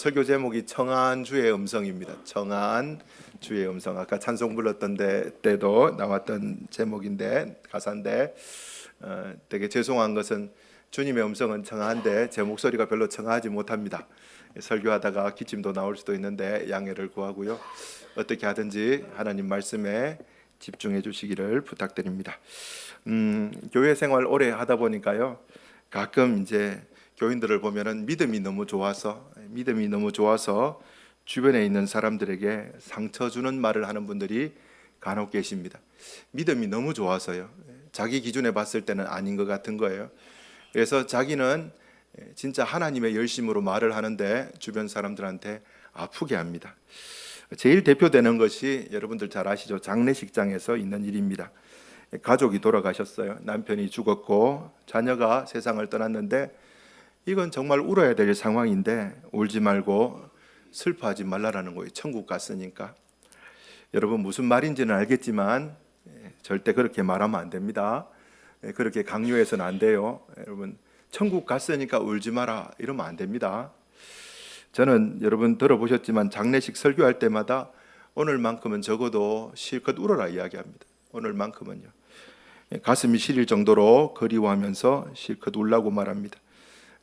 설교 제목이 청한 주의 음성입니다. 청한 주의 음성. 아까 찬송 불렀던 때도 나왔던 제목인데 가사인데 되게 죄송한 것은 주님의 음성은 청한데 제 목소리가 별로 청하지 못합니다. 설교하다가 기침도 나올 수도 있는데 양해를 구하고요. 어떻게 하든지 하나님 말씀에 집중해 주시기를 부탁드립니다. 교회 생활 오래 하다 보니까요. 가끔 이제 교인들을 보면은 믿음이 너무 좋아서 주변에 있는 사람들에게 상처 주는 말을 하는 분들이 간혹 계십니다. 믿음이 너무 좋아서요. 자기 기준에 봤을 때는 아닌 것 같은 거예요. 그래서 자기는 진짜 하나님의 열심으로 말을 하는데 주변 사람들한테 아프게 합니다. 제일 대표되는 것이 여러분들 잘 아시죠? 장례식장에서 있는 일입니다. 가족이 돌아가셨어요. 남편이 죽었고 자녀가 세상을 떠났는데 이건 정말 울어야 될 상황인데 울지 말고 슬퍼하지 말라라는 거예요. 천국 갔으니까. 여러분 무슨 말인지는 알겠지만 절대 그렇게 말하면 안 됩니다. 그렇게 강요해서는 안 돼요. 여러분 천국 갔으니까 울지 마라 이러면 안 됩니다. 저는 여러분 들어보셨지만 장례식 설교할 때마다 오늘만큼은 적어도 실컷 울어라 이야기합니다. 오늘만큼은요. 가슴이 시릴 정도로 그리워하면서 실컷 울라고 말합니다.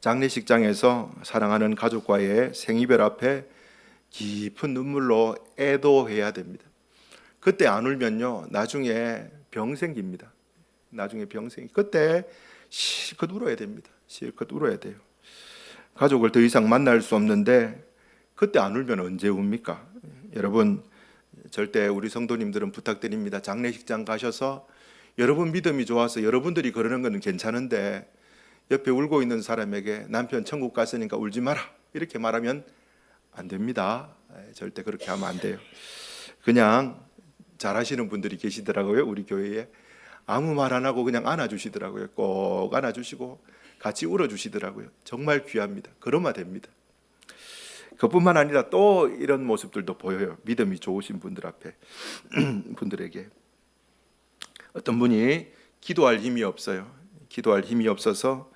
장례식장에서 사랑하는 가족과의 생이별 앞에 깊은 눈물로 애도해야 됩니다. 그때 안 울면요 나중에 병 생깁니다. 그때 실컷 울어야 됩니다. 실컷 울어야 돼요. 가족을 더 이상 만날 수 없는데 그때 안 울면 언제 웁니까? 여러분 절대 우리 성도님들은 부탁드립니다. 장례식장 가셔서 여러분 믿음이 좋아서 여러분들이 그러는 건 괜찮은데 옆에 울고 있는 사람에게 남편 천국 갔으니까 울지 마라 이렇게 말하면 안 됩니다. 절대 그렇게 하면 안 돼요. 그냥 잘하시는 분들이 계시더라고요. 우리 교회에 아무 말 안 하고 그냥 안아주시더라고요. 꼭 안아주시고 같이 울어주시더라고요. 정말 귀합니다. 그러면 됩니다. 그뿐만 아니라 또 이런 모습들도 보여요. 믿음이 좋으신 분들 앞에 분들에게 어떤 분이 기도할 힘이 없어요. 기도할 힘이 없어서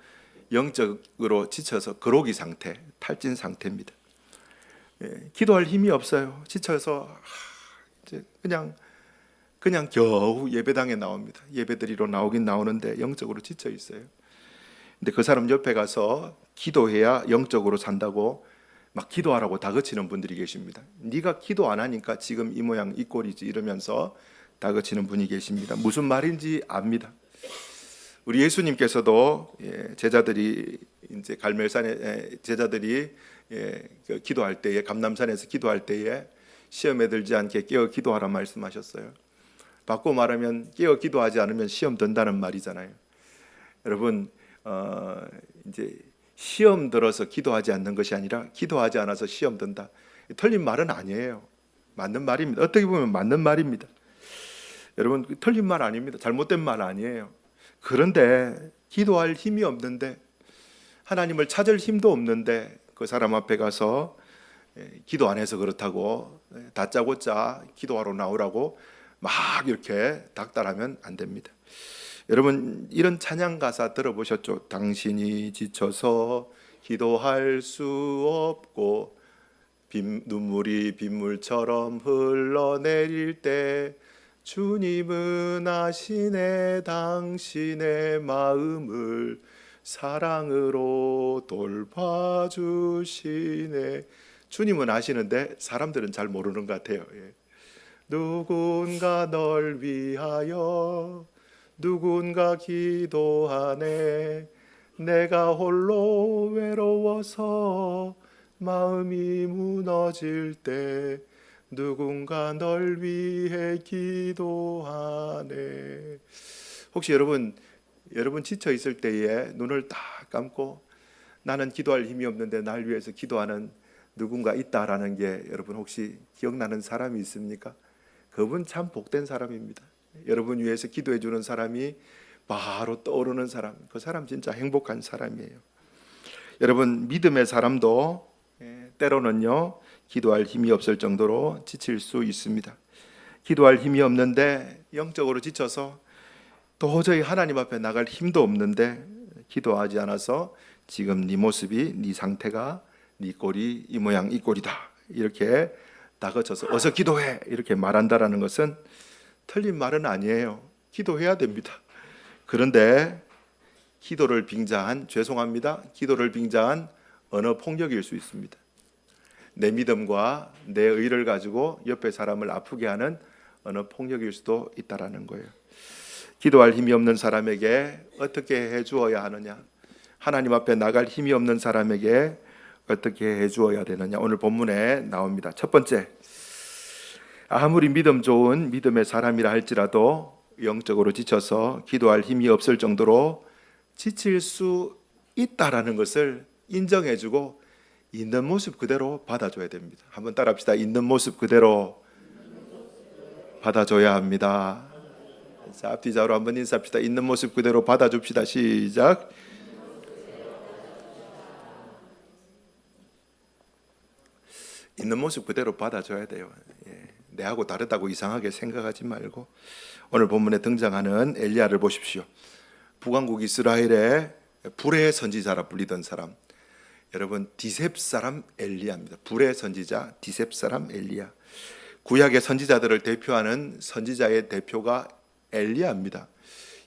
영적으로 지쳐서 그로기 상태, 탈진 상태입니다. 기도할 힘이 없어요. 지쳐서 이제 그냥 겨우 예배당에 나옵니다. 예배드리러 나오긴 나오는데 영적으로 지쳐 있어요. 근데 그 사람 옆에 가서 기도해야 영적으로 산다고 막 기도하라고 다그치는 분들이 계십니다. 네가 기도 안 하니까 지금 이 모양 이 꼴이지 이러면서 다그치는 분이 계십니다. 무슨 말인지 압니다. 우리 예수님께서도 제자들이 이제 갈멜산에 제자들이 기도할 때에 감람산에서 기도할 때에 시험에 들지 않게 깨어 기도하라 말씀하셨어요. 바꿔 말하면 깨어 기도하지 않으면 시험 든다는 말이잖아요. 여러분 이제 시험 들어서 기도하지 않는 것이 아니라 기도하지 않아서 시험 든다. 틀린 말은 아니에요. 맞는 말입니다. 어떻게 보면 맞는 말입니다. 여러분 틀린 말 아닙니다. 잘못된 말 아니에요. 그런데 기도할 힘이 없는데 하나님을 찾을 힘도 없는데 그 사람 앞에 가서 기도 안 해서 그렇다고 다짜고짜 기도하러 나오라고 막 이렇게 닥달하면 안 됩니다. 여러분 이런 찬양 가사 들어보셨죠? 당신이 지쳐서 기도할 수 없고 눈물이 빗물처럼 흘러내릴 때 주님은 아시네 당신의 마음을 사랑으로 돌봐주시네. 주님은 아시는데 사람들은 잘 모르는 것 같아요. 누군가 널 위하여 누군가 기도하네. 내가 홀로 외로워서 마음이 무너질 때 누군가 널 위해 기도하네. 혹시 여러분 지쳐 있을 때에 눈을 딱 감고 나는 기도할 힘이 없는데 날 위해서 기도하는 누군가 있다라는 게 여러분 혹시 기억나는 사람이 있습니까? 그분 참 복된 사람입니다. 여러분 위해서 기도해 주는 사람이 바로 떠오르는 사람, 그 사람 진짜 행복한 사람이에요. 여러분 믿음의 사람도 때로는요 기도할 힘이 없을 정도로 지칠 수 있습니다. 기도할 힘이 없는데 영적으로 지쳐서 도저히 하나님 앞에 나갈 힘도 없는데 기도하지 않아서 지금 네 모습이 네 상태가 네 꼴이 이 모양 이 꼴이다 이렇게 다그쳐서 어서 기도해 이렇게 말한다라는 것은 틀린 말은 아니에요. 기도해야 됩니다. 그런데 기도를 빙자한 기도를 빙자한 언어 폭력일 수 있습니다. 내 믿음과 내 의를 가지고 옆에 사람을 아프게 하는 언어 폭력일 수도 있다라는 거예요. 기도할 힘이 없는 사람에게 어떻게 해주어야 하느냐? 하나님 앞에 나갈 힘이 없는 사람에게 어떻게 해주어야 되느냐? 오늘 본문에 나옵니다. 첫 번째, 아무리 믿음 좋은 믿음의 사람이라 할지라도 영적으로 지쳐서 기도할 힘이 없을 정도로 지칠 수 있다라는 것을 인정해주고 있는 모습 그대로 받아줘야 됩니다. 한번 따라합시다. 있는 모습 그대로 받아줘야 합니다. 자, 앞뒤 좌우로 한번 인사합시다. 있는 모습 그대로 받아줍시다. 시작. 있는 모습 그대로 받아줘야 돼요. 내하고 다르다고 이상하게 생각하지 말고. 오늘 본문에 등장하는 엘리야를 보십시오. 북왕국 이스라엘의 불의 선지자라 불리던 사람, 여러분 디셉 사람 엘리야입니다. 불의 선지자 디셉 사람 엘리야. 구약의 선지자들을 대표하는 선지자의 대표가 엘리야입니다.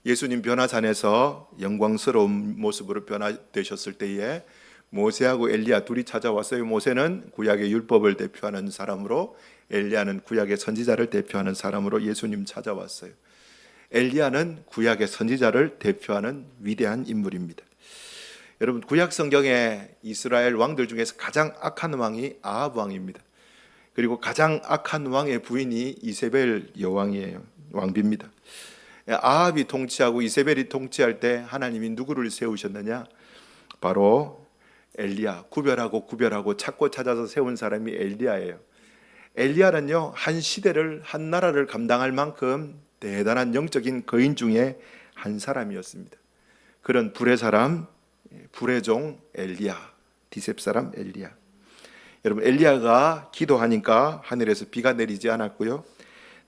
예수님 변화산에서 영광스러운 모습으로 변화되셨을 때에 모세하고 엘리야 둘이 찾아왔어요. 모세는 구약의 율법을 대표하는 사람으로, 엘리야는 구약의 선지자를 대표하는 사람으로 예수님 찾아왔어요. 엘리야는 구약의 선지자를 대표하는 위대한 인물입니다. 여러분 구약 성경에 이스라엘 왕들 중에서 가장 악한 왕이 아합 왕입니다. 그리고 가장 악한 왕의 부인이 이세벨 여왕이에요. 왕비입니다. 아합이 통치하고 이세벨이 통치할 때 하나님이 누구를 세우셨느냐? 바로 엘리야. 구별하고 찾고 찾아서 세운 사람이 엘리야예요. 엘리야는요, 한 시대를, 한 나라를 감당할 만큼 대단한 영적인 거인 중에 한 사람이었습니다. 그런 불의 사람, 불의 종 엘리야, 디셉 사람 엘리야. 여러분 엘리야가 기도하니까 하늘에서 비가 내리지 않았고요.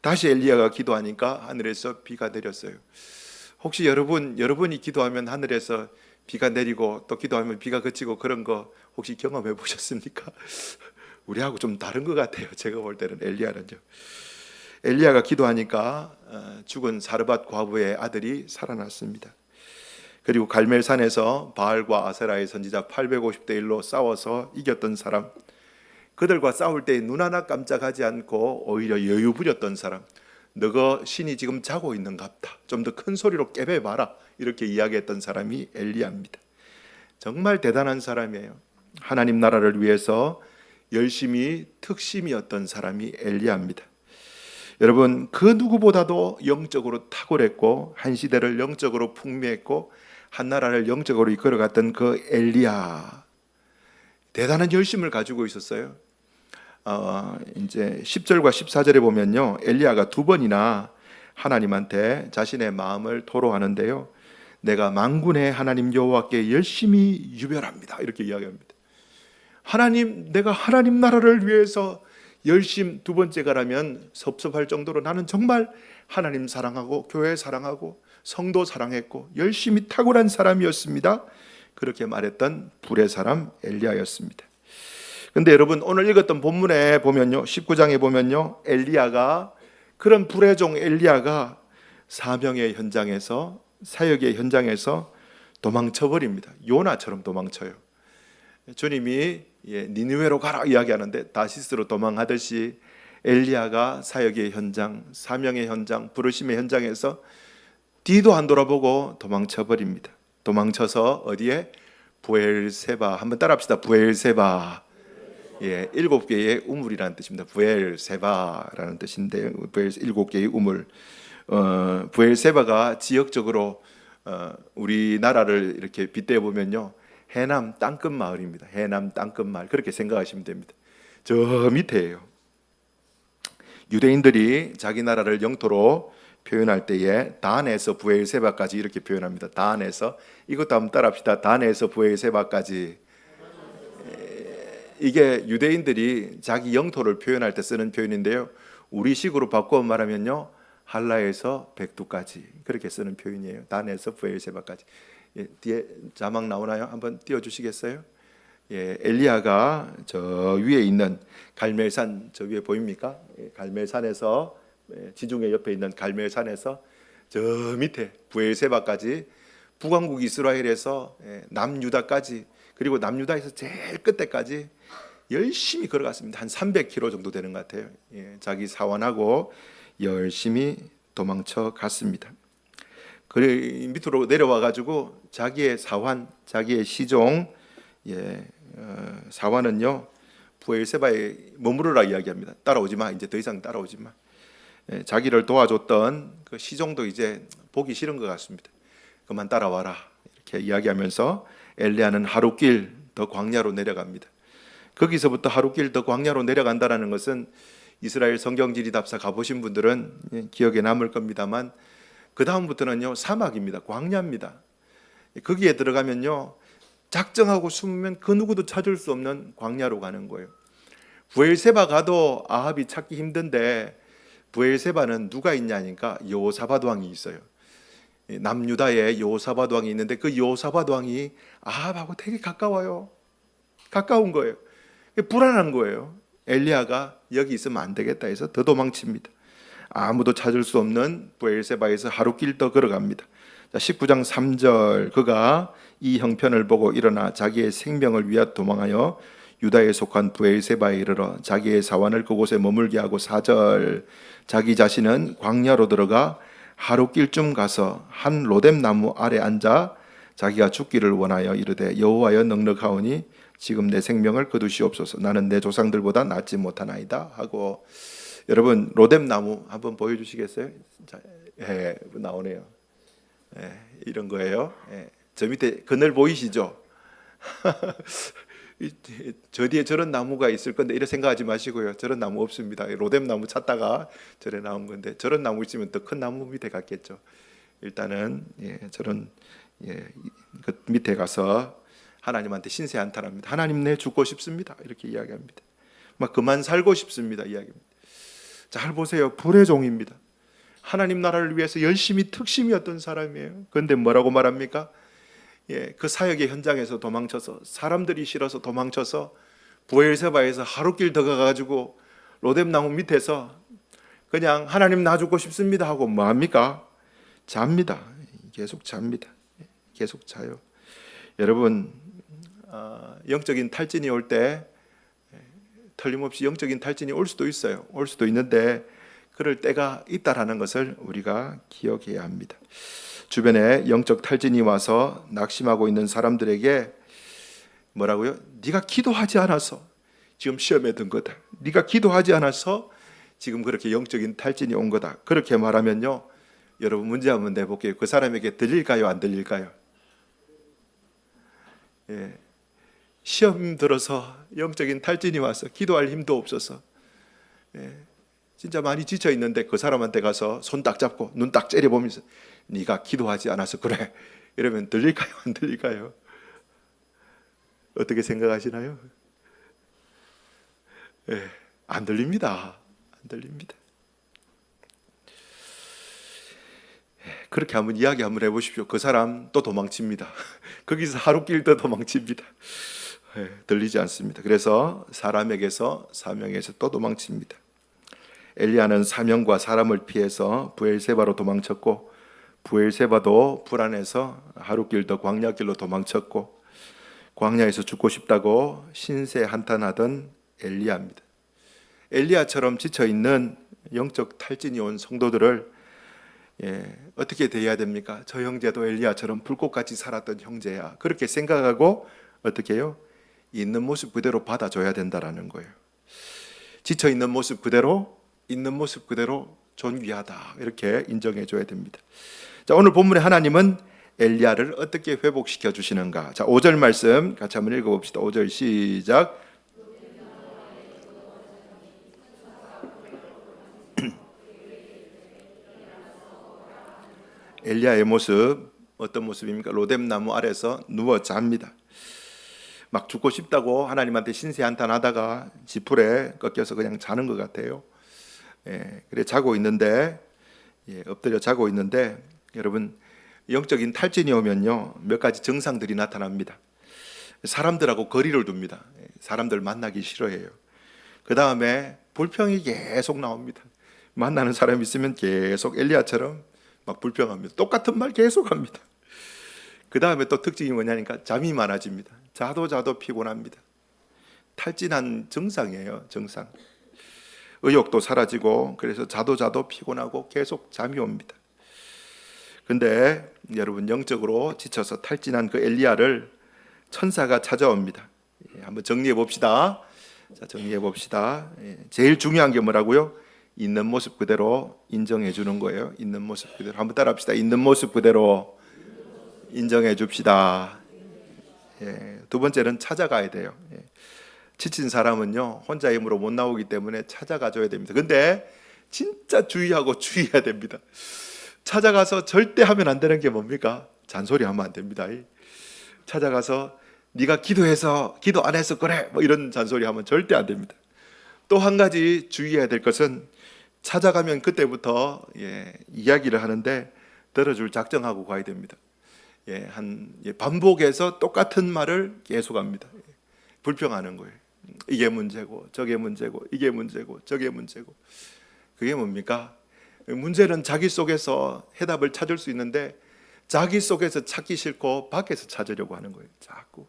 다시 엘리야가 기도하니까 하늘에서 비가 내렸어요. 혹시 여러분이 기도하면 하늘에서 비가 내리고 또 기도하면 비가 그치고 그런 거 혹시 경험해 보셨습니까? 우리하고 좀 다른 것 같아요. 제가 볼 때는 엘리야는요. 엘리야가 기도하니까 죽은 사르밧 과부의 아들이 살아났습니다. 그리고 갈멜산에서 바알과 아세라의 선지자 850대 1로 싸워서 이겼던 사람, 그들과 싸울 때 눈 하나 깜짝하지 않고 오히려 여유 부렸던 사람, 너가 신이 지금 자고 있는갑다, 좀 더 큰 소리로 깨배봐라, 이렇게 이야기했던 사람이 엘리야입니다. 정말 대단한 사람이에요. 하나님 나라를 위해서 열심히 특심이었던 사람이 엘리야입니다. 여러분 그 누구보다도 영적으로 탁월했고 한 시대를 영적으로 풍미했고 한 나라를 영적으로 이끌어갔던 그 엘리야, 대단한 열심을 가지고 있었어요. 이제 10절과 14절에 보면요, 엘리야가 두 번이나 하나님한테 자신의 마음을 토로하는데요, 내가 만군의 하나님 여호와께 열심히 유별합니다, 이렇게 이야기합니다. 하나님, 내가 하나님 나라를 위해서 열심, 두 번째가라면 섭섭할 정도로 나는 정말 하나님 사랑하고 교회 사랑하고 성도 사랑했고 열심히 탁월한 사람이었습니다. 그렇게 말했던 불의 사람 엘리야였습니다. 근데 여러분 오늘 읽었던 본문에 보면요, 19장에 보면요, 엘리야가, 그런 불의 종 엘리야가 사명의 현장에서, 사역의 현장에서 도망쳐 버립니다. 요나처럼 도망쳐요. 주님이 니느웨로 가라 이야기하는데 다시스로 도망하듯이 엘리야가 사역의 현장, 사명의 현장, 부르심의 현장에서 뒤도 안 돌아보고 도망쳐 버립니다. 도망쳐서 어디에? 부엘세바. 한번 따라합시다. 부엘세바. 7개의 우물이라는 뜻입니다. 부엘세바라는 뜻인데 7개의 우물. 부엘세바가 지역적으로 우리나라를 이렇게 빗대어 보면요, 해남 땅끝 마을입니다. 해남 땅끝 마을, 그렇게 생각하시면 됩니다. 저 밑에예요. 유대인들이 자기 나라를 영토로 표현할 때에 단에서 부엘세바까지 이렇게 표현합니다. 단에서, 이것도 한번 따라합시다. 단에서 부엘세바까지. 이게 유대인들이 자기 영토를 표현할 때 쓰는 표현인데요, 우리식으로 바꿔 말하면요, 할라에서 백두까지, 그렇게 쓰는 표현이에요. 단에서 부엘세바까지. 뒤에 자막 나오나요? 한번 띄워주시겠어요? 엘리야가 저 위에 있는 갈멜산, 저 위에 보입니까? 갈멜산에서, 지중해 옆에 있는 갈멜산에서 저 밑에 부엘세바까지, 북왕국 이스라엘에서 남유다까지, 그리고 남유다에서 제일 끝에까지 열심히 걸어갔습니다. 한 300km 정도 되는 것 같아요. 자기 사원하고 열심히 도망쳐 갔습니다. 그래 밑으로 내려와 가지고 자기의 사환, 자기의 시종, 사환은요 부엘세바에 머무르라 이야기합니다. 따라오지 마, 이제 더 이상 따라오지 마. 자기를 도와줬던 그 시종도 이제 보기 싫은 것 같습니다. 그만 따라와라 이렇게 이야기하면서 엘리야는 하루길 더 광야로 내려갑니다. 거기서부터 하루길 더 광야로 내려간다는 것은 이스라엘 성경지리답사 가보신 분들은 기억에 남을 겁니다만, 그 다음부터는요 사막입니다. 광야입니다. 거기에 들어가면요 작정하고 숨으면 그 누구도 찾을 수 없는 광야로 가는 거예요. 부엘세바 가도 아합이 찾기 힘든데, 부엘세바는 누가 있냐니까 여호사밧 왕이 있어요. 남유다에 여호사밧 왕이 있는데, 그 여호사밧 왕이 아합하고 되게 가까워요. 가까운 거예요. 불안한 거예요. 엘리야가 여기 있으면 안 되겠다 해서 더 도망칩니다. 아무도 찾을 수 없는 부엘세바에서 하루길 더 걸어갑니다. 19장 3절, 그가 이 형편을 보고 일어나 자기의 생명을 위하여 도망하여 유다에 속한 부엘세바에 이르러 자기의 사환을 그곳에 머물게 하고, 4절, 자기 자신은 광야로 들어가 하루길쯤 가서 한 로뎀 나무 아래 앉아 자기가 죽기를 원하여 이르되, 여호와여 넉넉하오니 지금 내 생명을 거두시옵소서. 나는 내 조상들보다 낫지 못하나이다 하고. 여러분 로뎀 나무 한번 보여주시겠어요? 자, 나오네요. 이런 거예요. 저 밑에 그늘 보이시죠? 저 뒤에 저런 나무가 있을 건데 이렇게 생각하지 마시고요. 저런 나무 없습니다. 로뎀 나무 찾다가 저래 나온 건데, 저런 나무 있으면 더 큰 나무 밑에 갔겠죠. 일단은 저런 그 밑에 가서 하나님한테 신세 한탄합니다. 하나님, 내 죽고 싶습니다. 이렇게 이야기합니다. 막 그만 살고 싶습니다. 이야기합니다. 잘 보세요. 불의 종입니다. 하나님 나라를 위해서 열심히 특심이었던 사람이에요. 그런데 뭐라고 말합니까? 그 사역의 현장에서 도망쳐서, 사람들이 싫어서 도망쳐서 부엘세바에서 하루길 더 가가지고 로뎀 나무 밑에서 그냥 하나님 나 죽고 싶습니다 하고 뭐 합니까? 잡니다. 계속 잡니다. 계속 자요. 여러분, 영적인 탈진이 올 때 틀림없이 영적인 탈진이 올 수도 있어요. 올 수도 있는데 그럴 때가 있다라는 것을 우리가 기억해야 합니다. 주변에 영적 탈진이 와서 낙심하고 있는 사람들에게 뭐라고요? 네가 기도하지 않아서 지금 시험에 든 거다. 네가 기도하지 않아서 지금 그렇게 영적인 탈진이 온 거다. 그렇게 말하면요, 여러분 문제 한번 내볼게요. 그 사람에게 들릴까요? 안 들릴까요? 시험 들어서 영적인 탈진이 와서 기도할 힘도 없어서 진짜 많이 지쳐 있는데 그 사람한테 가서 손 딱 잡고 눈 딱 째려보면서 네가 기도하지 않아서 그래, 이러면 들릴까요? 안 들릴까요? 어떻게 생각하시나요? 안 들립니다. 안 들립니다. 그렇게 한번 이야기 한번 해보십시오. 그 사람 또 도망칩니다. 거기서 하루길 더 도망칩니다. 들리지 않습니다. 그래서 사람에게서 사명에서 또 도망칩니다. 엘리야는 사명과 사람을 피해서 부엘세바로 도망쳤고, 부엘세바도 불안해서 하루길 더 광야길로 도망쳤고, 광야에서 죽고 싶다고 신세 한탄하던 엘리야입니다. 엘리야처럼 지쳐있는 영적 탈진이 온 성도들을 어떻게 대해야 됩니까? 저 형제도 엘리야처럼 불꽃같이 살았던 형제야, 그렇게 생각하고 어떻게 해요? 있는 모습 그대로 받아줘야 된다라는 거예요. 지쳐있는 모습 그대로, 있는 모습 그대로 존귀하다, 이렇게 인정해줘야 됩니다. 자, 오늘 본문에 하나님은 엘리야를 어떻게 회복시켜 주시는가? 자, 5절 말씀 같이 한번 읽어봅시다. 5절 시작. 엘리야의 모습, 어떤 모습입니까? 로뎀 나무 아래서 누워 잡니다. 막 죽고 싶다고 하나님한테 신세 한탄하다가 지풀에 꺾여서 그냥 자는 것 같아요. 그래 자고 있는데, 엎드려 자고 있는데, 여러분 영적인 탈진이 오면요 몇 가지 증상들이 나타납니다. 사람들하고 거리를 둡니다. 사람들 만나기 싫어해요. 그 다음에 불평이 계속 나옵니다. 만나는 사람이 있으면 계속 엘리야처럼 막 불평합니다. 똑같은 말 계속 합니다. 그 다음에 또 특징이 뭐냐니까 잠이 많아집니다. 자도 피곤합니다. 탈진한 증상이에요. 증상. 의욕도 사라지고 그래서 자도 피곤하고 계속 잠이 옵니다. 근데 여러분, 영적으로 지쳐서 탈진한 그 엘리야를 천사가 찾아옵니다. 한번 정리해 봅시다. 자, 정리해 봅시다. 제일 중요한 게 뭐라고요? 있는 모습 그대로 인정해 주는 거예요. 있는 모습 그대로. 한번 따라합시다. 있는 모습 그대로 인정해 줍시다. 두 번째는 찾아가야 돼요. 지친 사람은요, 혼자 힘으로 못 나오기 때문에 찾아가 줘야 됩니다. 근데 진짜 주의해야 됩니다. 찾아가서 절대 하면 안 되는 게 뭡니까? 잔소리하면 안 됩니다. 찾아가서 네가 기도해서 기도 안 해서 그래, 뭐 이런 잔소리하면 절대 안 됩니다. 또 한 가지 주의해야 될 것은, 찾아가면 그때부터 이야기를 하는데 들어줄 작정하고 가야 됩니다. 반복해서 똑같은 말을 계속합니다. 불평하는 거예요. 이게 문제고 저게 문제고 이게 문제고 저게 문제고. 그게 뭡니까? 문제는 자기 속에서 해답을 찾을 수 있는데 자기 속에서 찾기 싫고 밖에서 찾으려고 하는 거예요. 자꾸.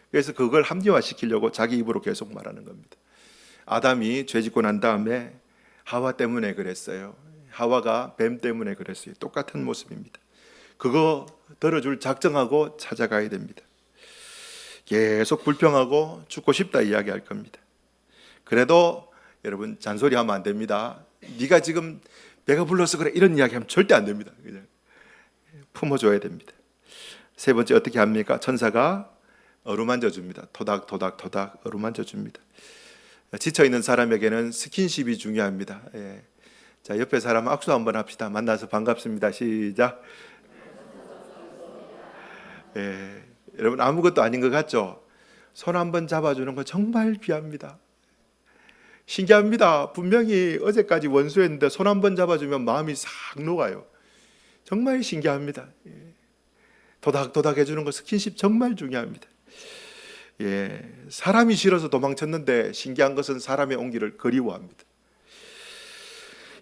그래서 그걸 합리화시키려고 자기 입으로 계속 말하는 겁니다. 아담이 죄짓고 난 다음에 하와 때문에 그랬어요. 하와가 뱀 때문에 그랬어요. 똑같은 모습입니다. 그거 들어줄 작정하고 찾아가야 됩니다. 계속 불평하고 죽고 싶다 이야기할 겁니다. 그래도 여러분, 잔소리하면 안 됩니다. 네가 지금 배가 불러서 그래, 이런 이야기하면 절대 안 됩니다. 그냥 품어줘야 됩니다. 세 번째 어떻게 합니까? 천사가 어루만져 줍니다. 토닥 어루만져 줍니다. 지쳐있는 사람에게는 스킨십이 중요합니다. 자, 옆에 사람 악수 한번 합시다. 만나서 반갑습니다. 시작. 여러분, 아무것도 아닌 것 같죠? 손 한번 잡아주는 거 정말 귀합니다. 신기합니다. 분명히 어제까지 원수였는데 손 한번 잡아주면 마음이 싹 녹아요. 정말 신기합니다. 도닥도닥 해주는 거, 스킨십 정말 중요합니다. 사람이 싫어서 도망쳤는데 신기한 것은 사람의 온기를 그리워합니다.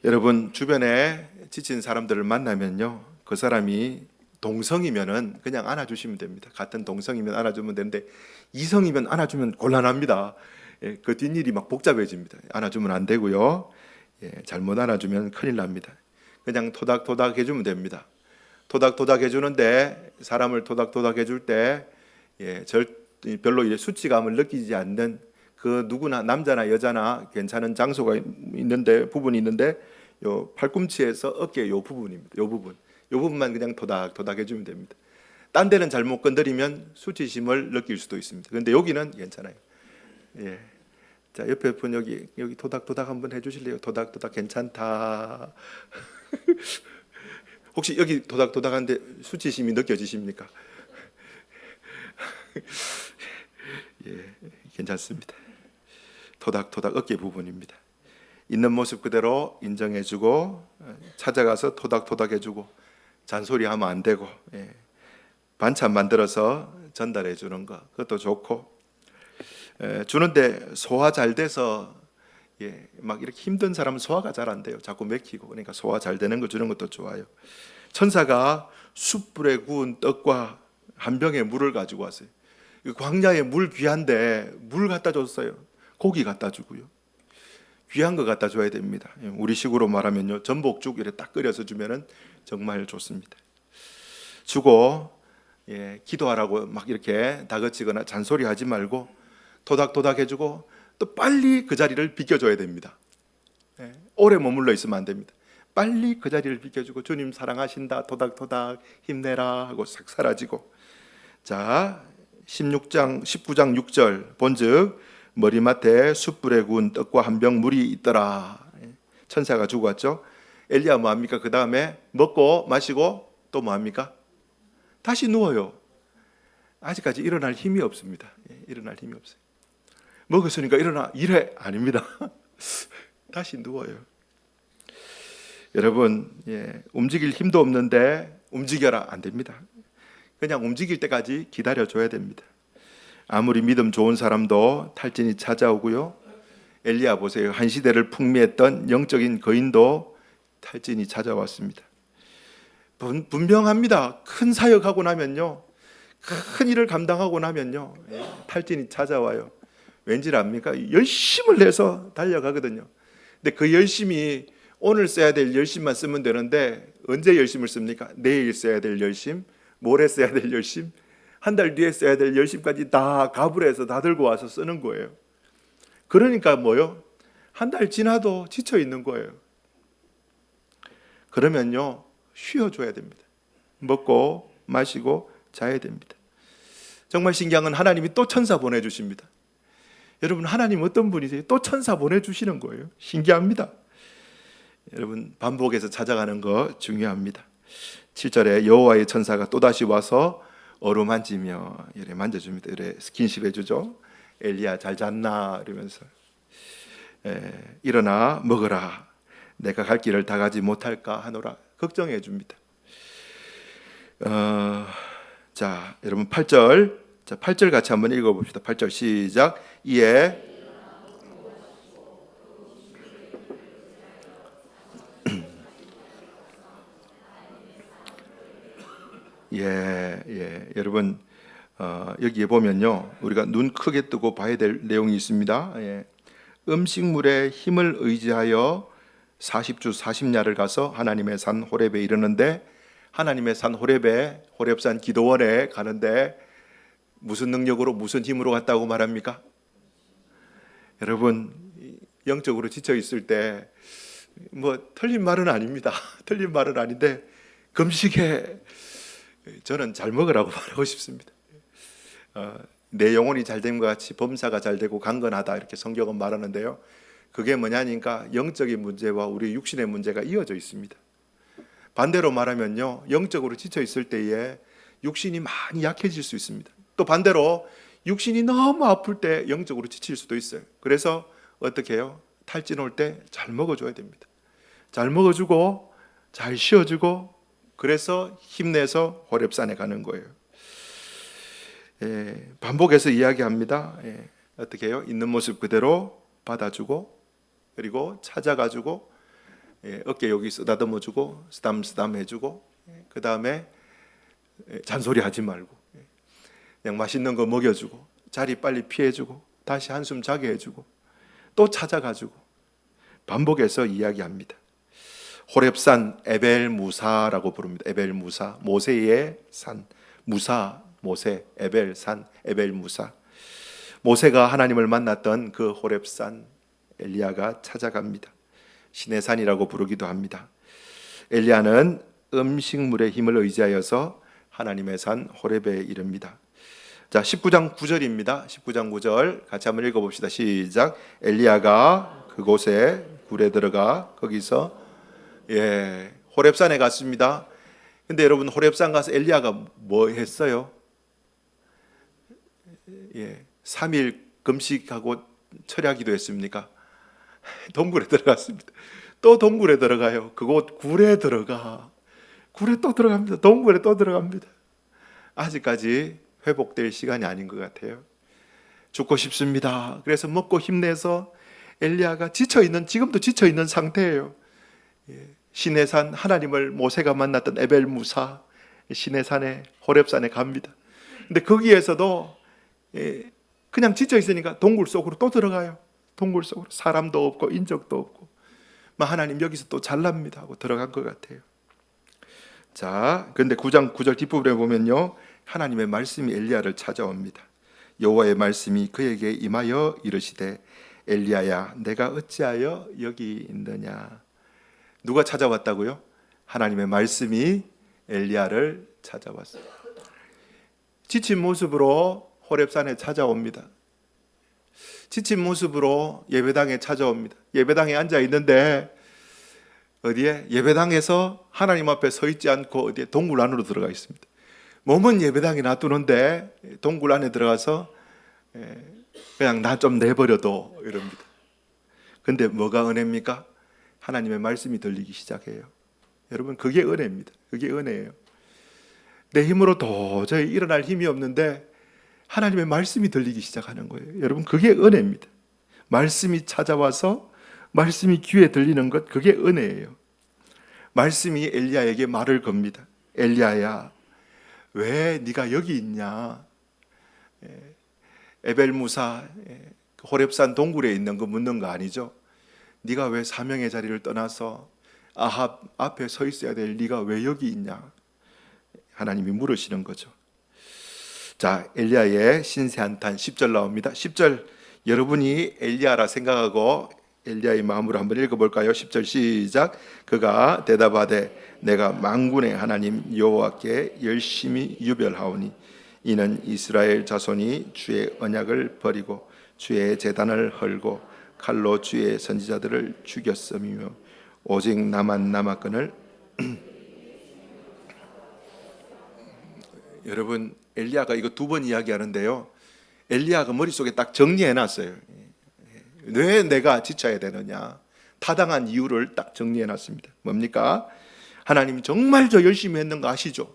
여러분, 주변에 지친 사람들을 만나면요, 그 사람이 동성이면은 그냥 안아주시면 됩니다. 같은 동성이면 안아주면 되는데 이성이면 안아주면 곤란합니다. 그 뒷일이 막 복잡해집니다. 안아주면 안 되고요. 잘못 안아주면 큰일 납니다. 그냥 토닥토닥 해주면 됩니다. 토닥토닥 해주는데, 사람을 토닥토닥 해줄 때 별로 수치감을 느끼지 않는, 그 누구나 남자나 여자나 괜찮은 장소가 있는데, 부분이 있는데, 요 팔꿈치에서 어깨 요 부분입니다. 요 부분만 그냥 토닥토닥 해주면 됩니다. 딴 데는 잘못 건드리면 수치심을 느낄 수도 있습니다. 그런데 여기는 괜찮아요. 자, 옆에 분 여기 토닥토닥 한번 해주실래요? 토닥토닥 괜찮다. 혹시 여기 토닥토닥한데 수치심이 느껴지십니까? 괜찮습니다. 토닥토닥 어깨 부분입니다. 있는 모습 그대로 인정해주고, 찾아가서 토닥토닥 해주고, 잔소리하면 안 되고, 반찬 만들어서 전달해 주는 거, 그것도 좋고, 주는데 소화 잘 돼서, 막 이렇게 힘든 사람은 소화가 잘 안 돼요. 자꾸 맥히고. 그러니까 소화 잘 되는 거 주는 것도 좋아요. 천사가 숯불에 구운 떡과 한 병의 물을 가지고 왔어요. 광야에 물 귀한데 물 갖다 줬어요. 고기 갖다 주고요. 귀한 거 갖다 줘야 됩니다. 우리 식으로 말하면요, 전복죽 이렇게 딱 끓여서 주면은 정말 좋습니다. 주고, 기도하라고 막 이렇게 다그치거나 잔소리하지 말고 토닥토닥 해주고, 또 빨리 그 자리를 비켜줘야 됩니다. 오래 머물러 있으면 안 됩니다. 빨리 그 자리를 비켜주고, 주님 사랑하신다, 토닥토닥 힘내라 하고 싹 사라지고. 자, 19장 6절 본즉 머리맡에 숯불에 구운 떡과 한 병 물이 있더라. 천사가 주고 왔죠. 엘리야 뭐합니까? 그 다음에 먹고 마시고 또 뭐합니까? 다시 누워요. 아직까지 일어날 힘이 없습니다. 일어날 힘이 없어요. 먹었으니까 일어나 이래? 아닙니다. 다시 누워요. 여러분, 움직일 힘도 없는데 움직여라? 안 됩니다. 그냥 움직일 때까지 기다려줘야 됩니다. 아무리 믿음 좋은 사람도 탈진이 찾아오고요. 엘리야 보세요. 한 시대를 풍미했던 영적인 거인도 탈진이 찾아왔습니다. 분명합니다. 큰 사역하고 나면요, 큰 일을 감당하고 나면요, 탈진이 찾아와요. 왠지 압니까? 열심을 내서 달려가거든요. 근데 그 열심이 오늘 써야 될 열심만 쓰면 되는데 언제 열심을 씁니까? 내일 써야 될 열심, 모레 써야 될 열심, 한 달 뒤에 써야 될 열심까지 다 가불해서 다 들고 와서 쓰는 거예요. 그러니까 뭐요? 한 달 지나도 지쳐 있는 거예요. 그러면요, 쉬어줘야 됩니다. 먹고 마시고 자야 됩니다. 정말 신기한 건 하나님이 또 천사 보내주십니다. 여러분, 하나님 어떤 분이세요? 또 천사 보내주시는 거예요. 신기합니다. 여러분, 반복해서 찾아가는 거 중요합니다. 7절에 여호와의 천사가 또다시 와서 어루만지며 이래 만져줍니다. 이래 스킨십 해주죠. 엘리야 잘 잤나 이러면서 일어나 먹어라. 내가 갈 길을 다 가지 못할까 하노라. 걱정해 줍니다. 자, 여러분 8절. 자, 8절 같이 한번 읽어봅시다. 8절 시작. 이에 여러분 여기에 보면요, 우리가 눈 크게 뜨고 봐야 될 내용이 있습니다. 음식물의 힘을 의지하여 40주 40야를 가서 하나님의 산 호렙에 이르는데, 하나님의 산 호렙에, 호렙산 기도원에 가는데 무슨 능력으로 무슨 힘으로 갔다고 말합니까? 여러분, 영적으로 지쳐 있을 때 틀린 말은 아닙니다. 틀린 말은 아닌데 금식에 저는 잘 먹으라고 말하고 싶습니다. 내 영혼이 잘된 것 같이 범사가 잘되고 강건하다 이렇게 성경은 말하는데요, 그게 뭐냐니까 영적인 문제와 우리 육신의 문제가 이어져 있습니다. 반대로 말하면요, 영적으로 지쳐 있을 때에 육신이 많이 약해질 수 있습니다. 또 반대로 육신이 너무 아플 때 영적으로 지칠 수도 있어요. 그래서 어떻게 해요? 탈진 올 때 잘 먹어줘야 됩니다. 잘 먹어주고 잘 쉬어주고, 그래서 힘내서 호렙산에 가는 거예요. 반복해서 이야기합니다. 어떻게 해요? 있는 모습 그대로 받아주고, 그리고 찾아가지고 어깨 여기 쓰다듬어주고 쓰담쓰담 해주고, 그 다음에 잔소리하지 말고 그냥 맛있는 거 먹여주고 자리 빨리 피해주고 다시 한숨 자게 해주고 또 찾아가지고 반복해서 이야기합니다. 호렙산 에벨무사라고 부릅니다. 에벨무사, 모세의 산, 무사, 모세, 에벨, 산, 에벨무사. 모세가 하나님을 만났던 그 호렙산, 엘리야가 찾아갑니다. 신의 산이라고 부르기도 합니다. 엘리야는 음식물의 힘을 의지하여서 하나님의 산 호렙에 이릅니다. 자, 19장 9절입니다. 19장 9절 같이 한번 읽어봅시다. 시작. 엘리야가 그곳에 굴에 들어가 거기서 호렙산에 갔습니다. 근데 여러분, 호렙산 가서 엘리야가 뭐 했어요? 3일 금식하고 철야기도 했습니까? 동굴에 들어갔습니다. 또 동굴에 들어가요. 그곳 굴에 들어가. 굴에 또 들어갑니다. 동굴에 또 들어갑니다. 아직까지 회복될 시간이 아닌 것 같아요. 죽고 싶습니다. 그래서 먹고 힘내서 엘리야가 지금도 지쳐있는 상태예요. 신의 산, 하나님을 모세가 만났던 에벨무사 신의 산에, 호렙산에 갑니다. 근데 거기에서도 그냥 지쳐 있으니까 동굴 속으로 또 들어가요. 동굴 속으로 사람도 없고 인적도 없고, 하나님 여기서 또 잘납니다 하고 들어간 것 같아요. 자, 그런데 9장 9절 뒷부분에 보면요, 하나님의 말씀이 엘리야를 찾아옵니다. 여호와의 말씀이 그에게 임하여 이르시되 엘리야야, 내가 어찌하여 여기 있느냐. 누가 찾아왔다고요? 하나님의 말씀이 엘리야를 찾아왔어요. 지친 모습으로 호렙산에 찾아옵니다. 지친 모습으로 예배당에 찾아옵니다. 예배당에 앉아 있는데 어디에? 예배당에서 하나님 앞에 서 있지 않고 어디에? 동굴 안으로 들어가 있습니다. 몸은 예배당에 놔두는데 동굴 안에 들어가서 그냥 나 좀 내버려둬 이럽니다. 근데 뭐가 은혜입니까? 하나님의 말씀이 들리기 시작해요. 여러분, 그게 은혜입니다. 그게 은혜예요. 내 힘으로 도저히 일어날 힘이 없는데 하나님의 말씀이 들리기 시작하는 거예요. 여러분, 그게 은혜입니다. 말씀이 찾아와서 말씀이 귀에 들리는 것, 그게 은혜예요. 말씀이 엘리야에게 말을 겁니다. 엘리야야, 왜 네가 여기 있냐? 에벨무사 호렙산 동굴에 있는 거 묻는 거 아니죠? 네가 왜 사명의 자리를 떠나서 아합 앞에 서 있어야 될 네가 왜 여기 있냐? 하나님이 물으시는 거죠. 자, 엘리야의 신세한탄 10절 나옵니다. 10절 여러분이 엘리야라 생각하고 엘리야의 마음으로 한번 읽어볼까요? 10절 시작. 그가 대답하되 내가 만군의 하나님 여호와께 열심히 유별하오니 이는 이스라엘 자손이 주의 언약을 버리고 주의 제단을 헐고 칼로 주의 선지자들을 죽였음이며 오직 나만 남았거늘. 여러분, 엘리야가 이거 두 번 이야기하는데요, 엘리야가 머릿속에 딱 정리해놨어요. 왜 내가 지쳐야 되느냐, 타당한 이유를 딱 정리해놨습니다. 뭡니까? 하나님 정말 저 열심히 했는 거 아시죠?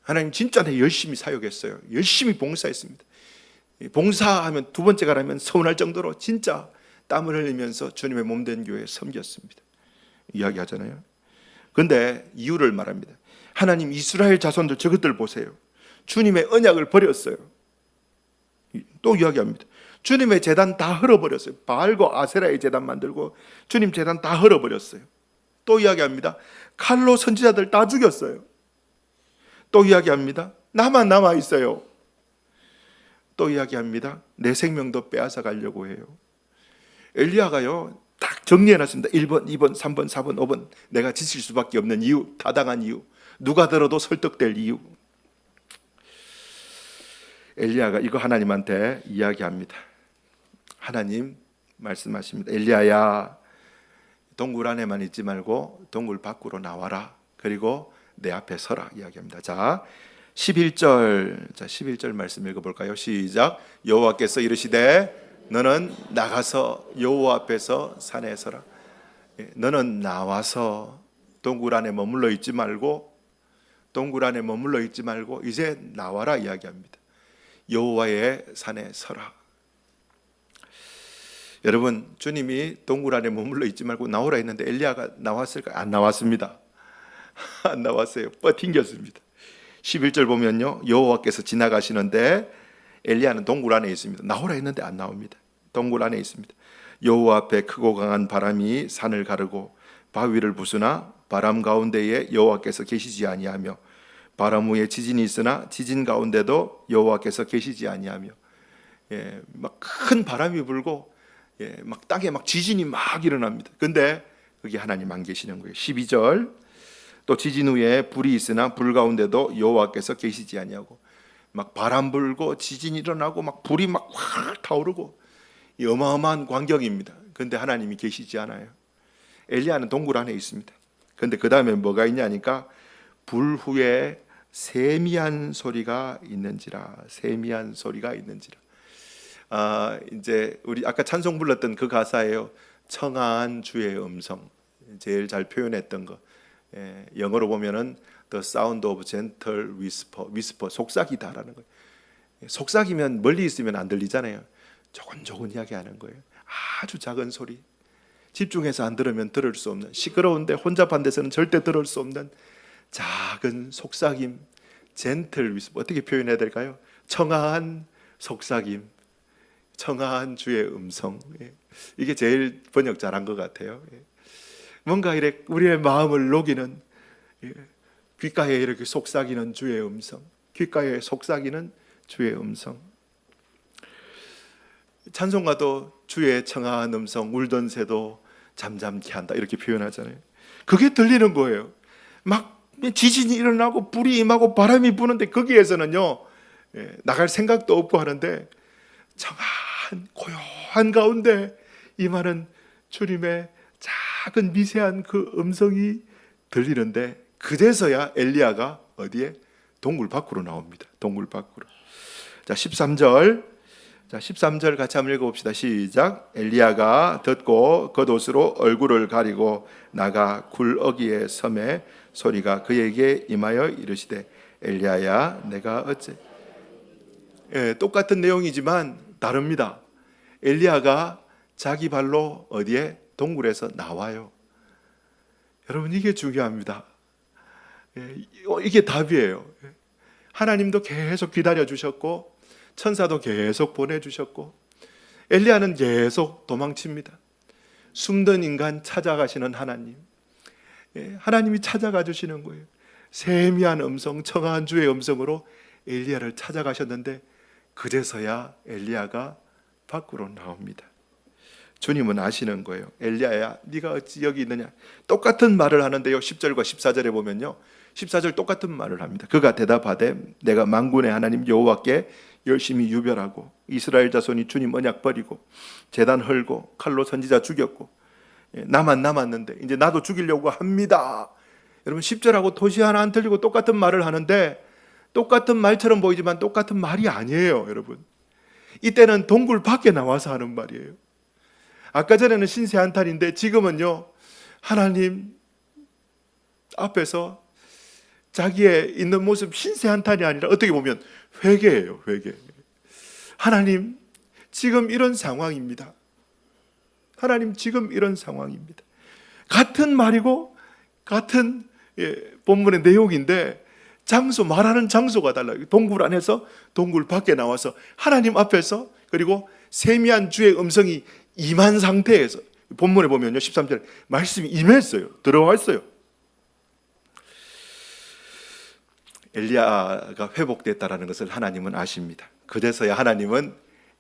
하나님 진짜 내 열심히 사역했어요. 열심히 봉사했습니다. 봉사하면 두 번째 가라면 서운할 정도로 진짜 땀을 흘리면서 주님의 몸된 교회에 섬겼습니다. 이야기하잖아요. 그런데 이유를 말합니다. 하나님, 이스라엘 자손들 저것들 보세요. 주님의 언약을 버렸어요. 또 이야기합니다. 주님의 제단 다 헐어버렸어요. 바알과 아세라의 제단 만들고 주님 제단 다 헐어버렸어요. 또 이야기합니다. 칼로 선지자들 다 죽였어요. 또 이야기합니다. 나만 남아있어요. 또 이야기합니다. 내 생명도 빼앗아 가려고 해요. 엘리야가요 딱 정리해놨습니다. 1번, 2번, 3번, 4번, 5번. 내가 지칠 수밖에 없는 이유, 타당한 이유, 누가 들어도 설득될 이유. 엘리야가 이거 하나님한테 이야기합니다. 하나님 말씀하십니다. 엘리야야, 동굴 안에만 있지 말고 동굴 밖으로 나와라. 그리고 내 앞에 서라. 이야기합니다. 자, 11절 말씀 읽어볼까요? 시작. 여호와께서 이르시되 너는 나가서 여호와 앞에서 산에 서라. 너는 나와서 동굴 안에 머물러 있지 말고 이제 나와라 이야기합니다. 여호와의 산에 서라. 여러분, 주님이 동굴 안에 머물러 있지 말고 나오라 했는데 엘리야가 나왔을까요? 안 나왔습니다. 안 나왔어요. 뻗튕겼습니다. 11절 보면요, 여호와께서 지나가시는데 엘리야는 동굴 안에 있습니다. 나오라 했는데 안 나옵니다. 동굴 안에 있습니다. 여호와 앞에 크고 강한 바람이 산을 가르고 바위를 부수나 바람 가운데에 여호와께서 계시지 아니하며 바람 후에 지진이 있으나 지진 가운데도 여호와께서 계시지 아니하며, 막 큰 바람이 불고 막 땅에 막 지진이 막 일어납니다. 근데 거기 하나님 안 계시는 거예요. 12절 또 지진 후에 불이 있으나 불 가운데도 여호와께서 계시지 아니하고, 막 바람 불고 지진이 일어나고 막 불이 막 확 타오르고 이 어마어마한 광경입니다. 근데 하나님이 계시지 않아요. 엘리야는 동굴 안에 있습니다. 근데 그 다음에 뭐가 있냐니까 불 후에 세미한 소리가 있는지라. 이제 우리 아까 찬송 불렀던 그 가사예요. 청아한 주의 음성, 제일 잘 표현했던 거. 영어로 보면은 The sound of gentle whisper, 속삭이다라는 거예요. 속삭이면 멀리 있으면 안 들리잖아요. 조곤조곤 이야기하는 거예요. 아주 작은 소리, 집중해서 안 들으면 들을 수 없는, 시끄러운데 혼잡한 데서는 절대 들을 수 없는 작은 속삭임, gentle whisper. 어떻게 표현해야 될까요? 청아한 속삭임, 청아한 주의 음성. 이게 제일 번역 잘한 것 같아요. 뭔가 이렇게 우리의 마음을 녹이는, 귓가에 이렇게 속삭이는 주의 음성, 귓가에 속삭이는 주의 음성. 찬송가도 주의 청아한 음성 울던 새도 잠잠케 한다 이렇게 표현하잖아요. 그게 들리는 거예요. 막 지진이 일어나고 불이 임하고 바람이 부는데 거기에서는요 나갈 생각도 없고 하는데 청아한 고요한 가운데 임하는 주님의 작은 미세한 그 음성이 들리는데, 그제서야 엘리야가 어디에? 동굴 밖으로 나옵니다. 동굴 밖으로. 자, 13절 같이 한번 읽어봅시다. 시작. 엘리야가 듣고 겉옷으로 얼굴을 가리고 나가 굴어기에 섬에 소리가 그에게 임하여 이르시되 엘리야야 내가 어째. 똑같은 내용이지만 다릅니다. 엘리야가 자기 발로 어디에? 동굴에서 나와요. 여러분, 이게 중요합니다. 이게 답이에요. 하나님도 계속 기다려 주셨고 천사도 계속 보내주셨고 엘리야는 계속 도망칩니다. 숨든 인간 찾아가시는 하나님, 하나님이 찾아가 주시는 거예요. 세미한 음성, 청아한 주의 음성으로 엘리야를 찾아가셨는데 그제서야 엘리야가 밖으로 나옵니다. 주님은 아시는 거예요. 엘리야야, 네가 어찌 여기 있느냐. 똑같은 말을 하는데요, 10절과 14절에 보면요, 14절 똑같은 말을 합니다. 그가 대답하되 내가 만군의 하나님 여호와께 열심히 유별하고 이스라엘 자손이 주님 언약 버리고 제단 헐고 칼로 선지자 죽였고 나만 남았는데 이제 나도 죽이려고 합니다. 여러분, 10절하고 토시 하나 안 틀리고 똑같은 말을 하는데 똑같은 말처럼 보이지만 똑같은 말이 아니에요. 여러분, 이때는 동굴 밖에 나와서 하는 말이에요. 아까 전에는 신세 한탄인데 지금은요, 하나님 앞에서 자기의 있는 모습 신세 한탄이 아니라 어떻게 보면 회개예요. 회개. 하나님, 지금 이런 상황입니다. 하나님, 지금 이런 상황입니다. 같은 말이고 같은 본문의 내용인데 장소, 말하는 장소가 달라요. 동굴 안에서 동굴 밖에 나와서 하나님 앞에서, 그리고 세미한 주의 음성이 임한 상태에서, 본문에 보면요 13절 말씀이 임했어요. 들어왔어요. 엘리야가 회복됐다라는 것을 하나님은 아십니다. 그제서야 하나님은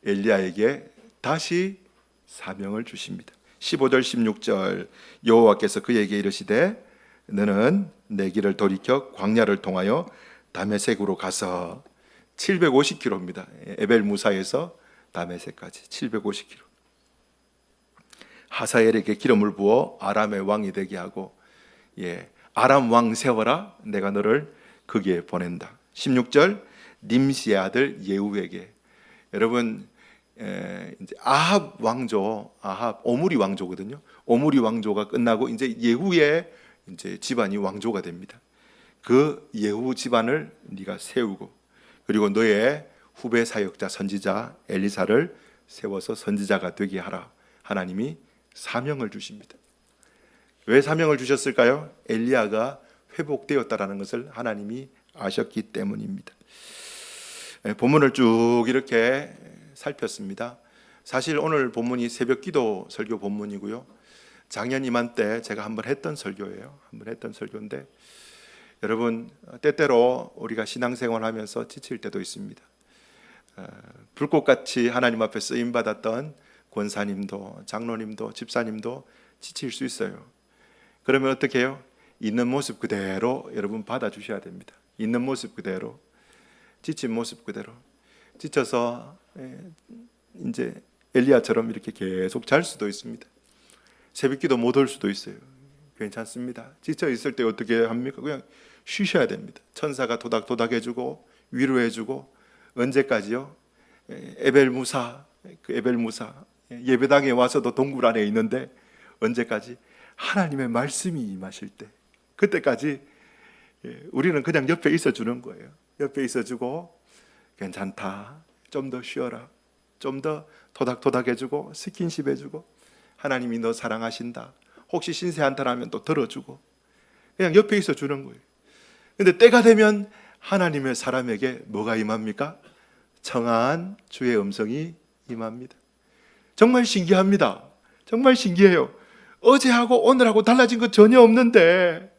엘리야에게 다시 사명을 주십니다. 15절 16절 여호와께서 그에게 이르시되 너는 내 길을 돌이켜 광야를 통하여 다메섹으로 가서 750km입니다. 에벨무사에서 다메섹까지 750km. 하사엘에게 기름을 부어 아람의 왕이 되게 하고, 아람 왕 세워라, 내가 너를 거기에 보낸다. 16절 님시의 아들 예후에게, 여러분 이제 아합 왕조, 아합 오므리 왕조거든요. 오므리 왕조가 끝나고 이제 예후의 이제 집안이 왕조가 됩니다. 그 예후 집안을 네가 세우고, 그리고 너의 후배 사역자 선지자 엘리사를 세워서 선지자가 되게 하라. 하나님이 사명을 주십니다. 왜 사명을 주셨을까요? 엘리야가 회복되었다라는 것을 하나님이 아셨기 때문입니다. 본문을 쭉 이렇게 살폈습니다. 사실 오늘 본문이 새벽기도 설교 본문이고요. 작년 이맘때 제가 한번 했던 설교예요. 한번 했던 설교인데, 여러분, 때때로 우리가 신앙생활하면서 지칠 때도 있습니다. 불꽃같이 하나님 앞에 쓰임 받았던 권사님도 장로님도 집사님도 지칠 수 있어요. 그러면 어떻게 해요? 있는 모습 그대로 여러분 받아주셔야 됩니다. 있는 모습 그대로, 지친 모습 그대로. 지쳐서 이제 엘리야처럼 이렇게 계속 잘 수도 있습니다. 새벽기도 못 올 수도 있어요. 괜찮습니다. 지쳐 있을 때 어떻게 합니까? 그냥 쉬셔야 됩니다. 천사가 도닥도닥 해주고 위로해주고, 언제까지요? 에벨무사, 그 에벨무사 예배당에 와서도 동굴 안에 있는데 언제까지? 하나님의 말씀이 임하실 때, 그때까지 우리는 그냥 옆에 있어주는 거예요. 옆에 있어주고, 괜찮다, 좀 더 쉬어라, 좀 더 토닥토닥 해주고 스킨십 해주고, 하나님이 너 사랑하신다, 혹시 신세 한탄하면 또 들어주고, 그냥 옆에 있어주는 거예요. 근데 때가 되면 하나님의 사람에게 뭐가 임합니까? 청아한 주의 음성이 임합니다. 정말 신기합니다. 정말 신기해요. 어제하고 오늘하고 달라진 것 전혀 없는데,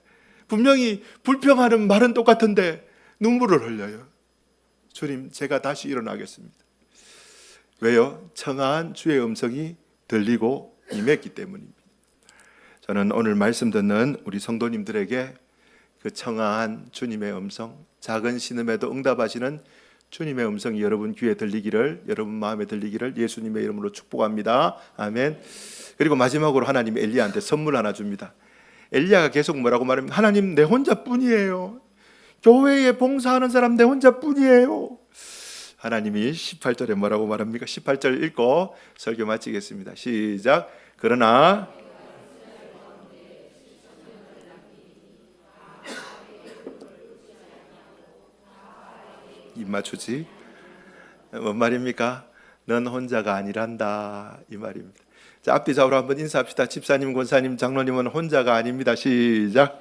분명히 불평하는 말은 똑같은데 눈물을 흘려요. 주님, 제가 다시 일어나겠습니다. 왜요? 청아한 주의 음성이 들리고 임했기 때문입니다. 저는 오늘 말씀 듣는 우리 성도님들에게 그 청아한 주님의 음성, 작은 신음에도 응답하시는 주님의 음성이 여러분 귀에 들리기를, 여러분 마음에 들리기를 예수님의 이름으로 축복합니다. 아멘. 그리고 마지막으로 하나님이 엘리야한테 선물 하나 줍니다. 엘리야가 계속 뭐라고 말합니까? 하나님, 내 혼자뿐이에요. 교회에 봉사하는 사람 내 혼자뿐이에요. 하나님이 18절에 뭐라고 말합니까? 18절 읽고 설교 마치겠습니다. 시작. 그러나 입 맞추지. 뭔 말입니까? 넌 혼자가 아니란다 이 말입니다. 자, 앞뒤 좌우로 한번 인사합시다. 집사님, 권사님, 장로님은 혼자가 아닙니다. 시작.